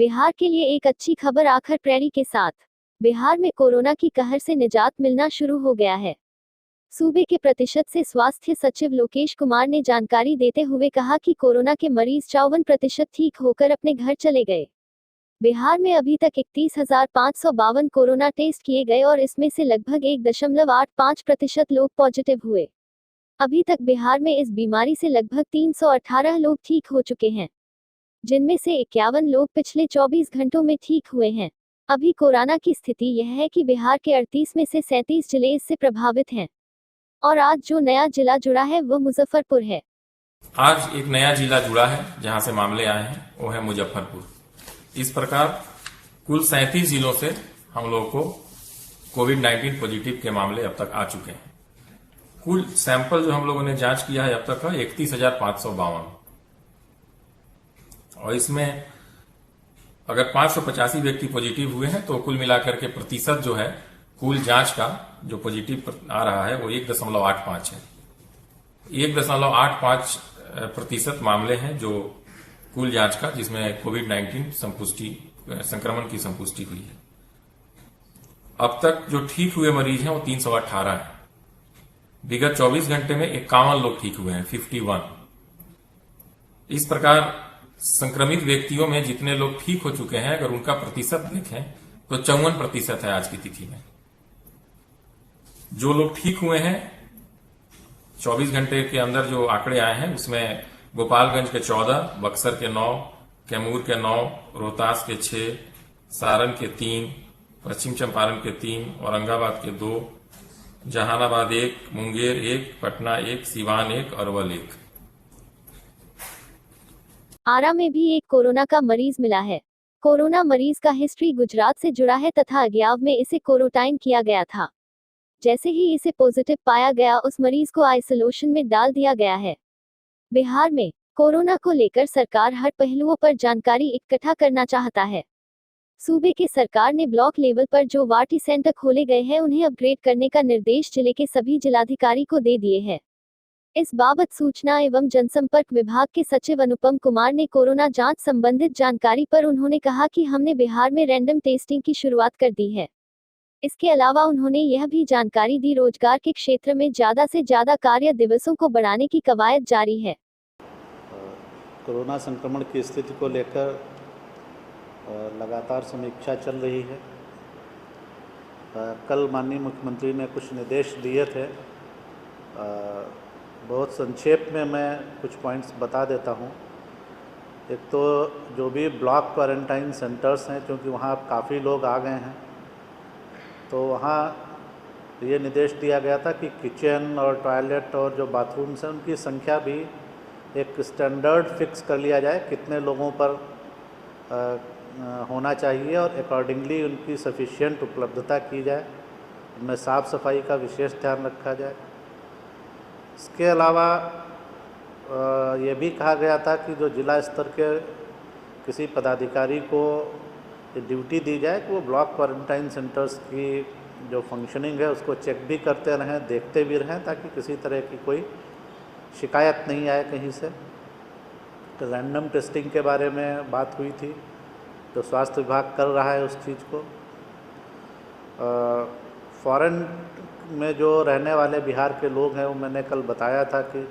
बिहार के लिए एक अच्छी खबर आखिर प्रेरी के साथ। बिहार में कोरोना की कहर से निजात मिलना शुरू हो गया है। सूबे के प्रतिशत से स्वास्थ्य सचिव लोकेश कुमार ने जानकारी देते हुए कहा कि कोरोना के मरीज 54% ठीक होकर अपने घर चले गए। बिहार में अभी तक 31,552 कोरोना टेस्ट किए गए और इसमें से लगभग 1.85% लोग पॉजिटिव हुए। अभी तक बिहार में इस बीमारी से लगभग 318 लोग ठीक हो चुके हैं, जिनमें से 51 लोग पिछले 24 घंटों में ठीक हुए हैं। अभी कोरोना की स्थिति यह है कि बिहार के 38 में से 37 जिले इससे प्रभावित हैं और आज जो नया जिला जुड़ा है वो मुजफ्फरपुर है। आज एक नया जिला जुड़ा है जहां से मामले आए हैं, वो है मुजफ्फरपुर। इस प्रकार कुल 37 जिलों से हम लोगों को कोविड-19 पॉजिटिव के मामले अब तक आ चुके हैं। कुल सैंपल जो हम लोगों ने जांच किया है अब तक का 31,552 और इसमें अगर 585 व्यक्ति पॉजिटिव हुए हैं तो कुल मिलाकर के प्रतिशत जो है कुल जांच का जो पॉजिटिव आ रहा है वो 1.85 है। 1.85% मामले हैं जो कुल जांच का, जिसमें कोविड-19 संक्रमण की संपुष्टि हुई है। अब तक जो ठीक हुए मरीज हैं वो 318 हैं। विगत 24 घंटे में 51 लोग ठीक हुए हैं, 51। इस प्रकार संक्रमित व्यक्तियों में जितने लोग ठीक हो चुके हैं, अगर उनका प्रतिशत देखें तो 54% है आज की तिथि में। जो लोग ठीक हुए हैं 24 घंटे के अंदर जो आंकड़े आए हैं उसमें गोपालगंज के 14, बक्सर के 9, कैमूर के 9, रोहतास के 6, सारण के 3, पश्चिम चंपारण के 3, औरंगाबाद के 2, जहानाबाद 1, मुंगेर 1, पटना 1, सिवान 1, अरवल 1। आरा में भी एक कोरोना का मरीज मिला है। कोरोना मरीज का हिस्ट्री गुजरात से जुड़ा है तथा अज्ञाव में इसे क्वारंटाइन किया गया था। जैसे ही इसे पॉजिटिव पाया गया उस मरीज को आइसोलेशन में डाल दिया गया है। बिहार में कोरोना को लेकर सरकार हर पहलुओं पर जानकारी इकट्ठा करना चाहता है। सूबे के सरकार ने ब्लॉक लेवल पर जो वार्टी सेंटर खोले गए हैं उन्हें अपग्रेड करने का निर्देश जिले के सभी जिलाधिकारी को दे दिए हैं। इस बाबत सूचना एवं जनसंपर्क विभाग के सचिव अनुपम कुमार ने कोरोना जांच संबंधित जानकारी पर उन्होंने कहा कि हमने बिहार में रैंडम टेस्टिंग की शुरुआत कर दी है। इसके अलावा उन्होंने यह भी जानकारी दी रोजगार के क्षेत्र में ज्यादा से ज्यादा कार्य दिवसों को बढ़ाने की कवायद जारी है। कोरोना संक्रमण की स्थिति को लेकर लगातार समीक्षा चल रही है। कल माननीय मुख्यमंत्री ने कुछ निर्देश दिए थे। बहुत संक्षेप में मैं कुछ पॉइंट्स बता देता हूँ। एक तो जो भी ब्लॉक क्वारंटाइन सेंटर्स हैं, क्योंकि वहाँ अब काफ़ी लोग आ गए हैं, तो वहाँ ये निर्देश दिया गया था कि किचन और टॉयलेट और जो बाथरूम्स हैं उनकी संख्या भी एक स्टैंडर्ड फिक्स कर लिया जाए, कितने लोगों पर होना चाहिए और अकॉर्डिंगली उनकी सफिशिएंट उपलब्धता की जाए। उनमें साफ़ सफाई का विशेष ध्यान रखा जाए। इसके अलावा ये भी कहा गया था कि जो जिला स्तर के किसी पदाधिकारी को ड्यूटी दी जाए कि वो ब्लॉक क्वारंटाइन सेंटर्स की जो फंक्शनिंग है उसको चेक भी करते रहें, देखते भी रहें, ताकि किसी तरह की कोई शिकायत नहीं आए कहीं से। तो रैंडम टेस्टिंग के बारे में बात हुई थी, तो स्वास्थ्य विभाग कर रहा है उस चीज़ को। फॉरेन में जो रहने वाले बिहार के लोग हैं वो मैंने कल बताया था कि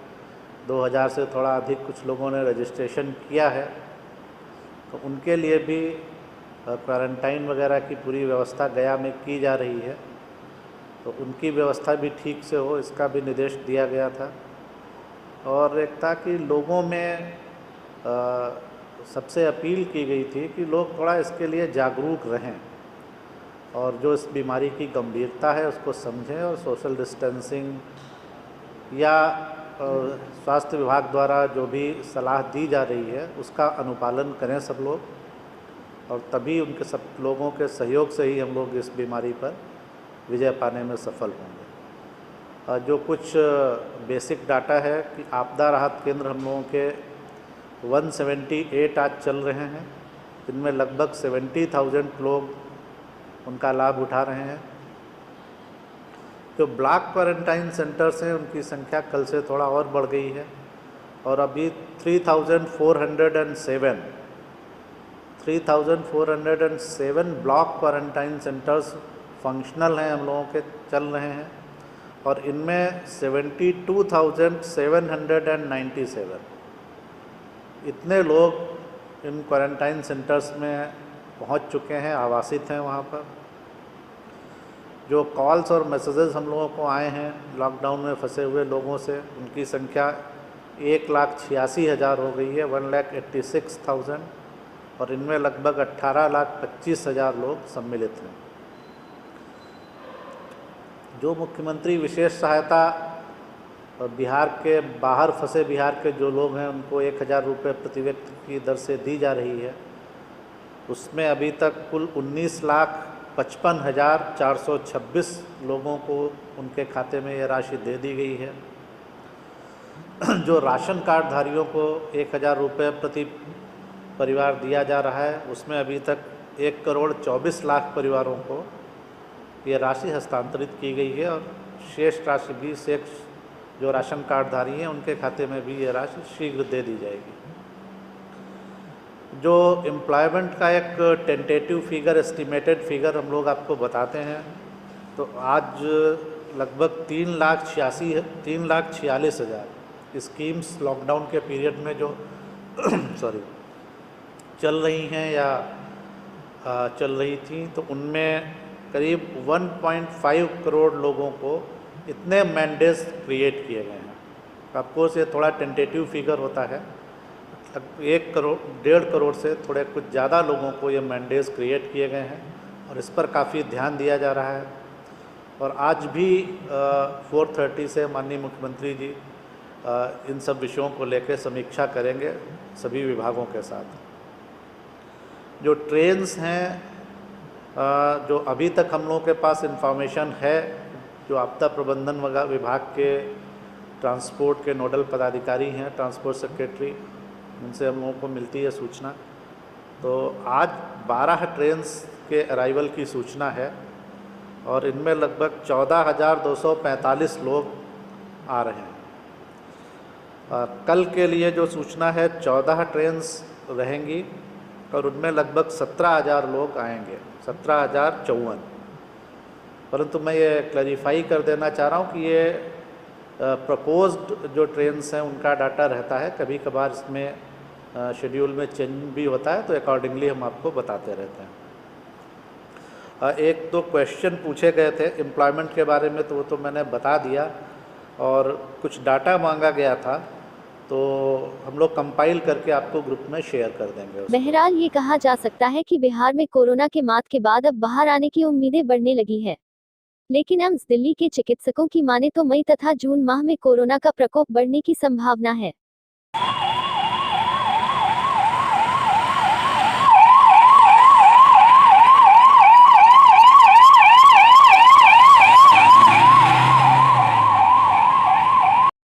2000 से थोड़ा अधिक कुछ लोगों ने रजिस्ट्रेशन किया है, तो उनके लिए भी क्वारंटाइन वगैरह की पूरी व्यवस्था गया में की जा रही है, तो उनकी व्यवस्था भी ठीक से हो, इसका भी निर्देश दिया गया था। और एक था कि लोगों में सबसे अपील की गई थी कि लोग थोड़ा इसके लिए जागरूक रहें और जो इस बीमारी की गंभीरता है उसको समझें और सोशल डिस्टेंसिंग या स्वास्थ्य विभाग द्वारा जो भी सलाह दी जा रही है उसका अनुपालन करें सब लोग, और तभी उनके सब लोगों के सहयोग से ही हम लोग इस बीमारी पर विजय पाने में सफल होंगे। जो कुछ बेसिक डाटा है कि आपदा राहत केंद्र हम लोगों के 178 आज चल रहे हैं, इनमें लगभग 70,000 लोग उनका लाभ उठा रहे हैं। जो ब्लॉक क्वारंटाइन सेंटर्स हैं उनकी संख्या कल से थोड़ा और बढ़ गई है और अभी 3,407 3,407 ब्लॉक क्वारंटाइन सेंटर्स फंक्शनल हैं, हम लोगों के चल रहे हैं, और इनमें 72,797 इतने लोग इन क्वारंटाइन सेंटर्स में पहुंच चुके हैं, आवासित हैं वहां पर। जो कॉल्स और मैसेजेस हम लोगों को आए हैं लॉकडाउन में फंसे हुए लोगों से, उनकी संख्या 1,86,000 हो गई है, 1,86,000, और इनमें लगभग 18,25,000 लोग सम्मिलित हैं। जो मुख्यमंत्री विशेष सहायता बिहार के बाहर फंसे बिहार के जो लोग हैं उनको 1,000 रुपये प्रति व्यक्ति की दर से दी जा रही है, उसमें अभी तक कुल 19,55,426 लोगों को उनके खाते में ये राशि दे दी गई है। जो राशन कार्ड धारियों को 1,000 रुपये प्रति परिवार दिया जा रहा है, उसमें अभी तक 1,24,00,000 परिवारों को ये राशि हस्तांतरित की गई है, और शेष राशि भी शेष जो राशन कार्डधारी हैं उनके खाते में भी ये राशि शीघ्र दे दी जाएगी। जो एम्प्लॉयमेंट का एक टेंटेटिव फिगर, एस्टिमेटेड फिगर हम लोग आपको बताते हैं, तो आज लगभग 3,46,000 स्कीम्स लॉकडाउन के पीरियड में जो चल रही हैं या चल रही थी, तो उनमें करीब 1.5 करोड़ लोगों को इतने मैंडेट्स क्रिएट किए गए हैं। ऑफकोर्स ये थोड़ा टेंटेटिव फिगर होता है, 1 करोड़ 1.5 करोड़ से थोड़े कुछ ज़्यादा लोगों को ये मैंडेट्स क्रिएट किए गए हैं, और इस पर काफ़ी ध्यान दिया जा रहा है। और आज भी 4:30 से माननीय मुख्यमंत्री जी इन सब विषयों को लेकर समीक्षा करेंगे सभी विभागों के साथ। जो ट्रेन्स हैं, जो अभी तक हम लोगों के पास इंफॉर्मेशन है, जो आपदा प्रबंधन विभाग के ट्रांसपोर्ट के नोडल पदाधिकारी हैं, ट्रांसपोर्ट सेक्रेटरी, उनसे हम लोगों को मिलती है सूचना। तो आज 12 ट्रेन्स के अराइवल की सूचना है, और इनमें लगभग 14,245 लोग आ रहे हैं। कल के लिए जो सूचना है 14 ट्रेन्स रहेंगी, और उनमें लगभग 17,000 लोग आएंगे, 17,054। परंतु मैं ये क्लैरिफाई कर देना चाह रहा हूँ कि ये प्रपोज्ड जो ट्रेन्स हैं उनका डाटा रहता है, कभी कभार इसमें शेड्यूल में चेंज भी होता है, तो अकॉर्डिंगली हम आपको बताते रहते हैं। एक दो क्वेश्चन पूछे गए थे एम्प्लॉयमेंट के बारे में, तो वो तो मैंने बता दिया, और कुछ डाटा मांगा गया था, तो हम लोग कंपाइल करके आपको ग्रुप में शेयर कर देंगे उसको। बहरहाल ये कहा जा सकता है कि बिहार में कोरोना के मात के बाद अब बाहर आने की उम्मीदें बढ़ने लगी है। लेकिन एम्स दिल्ली के चिकित्सकों की माने तो मई तथा जून माह में कोरोना का प्रकोप बढ़ने की संभावना है।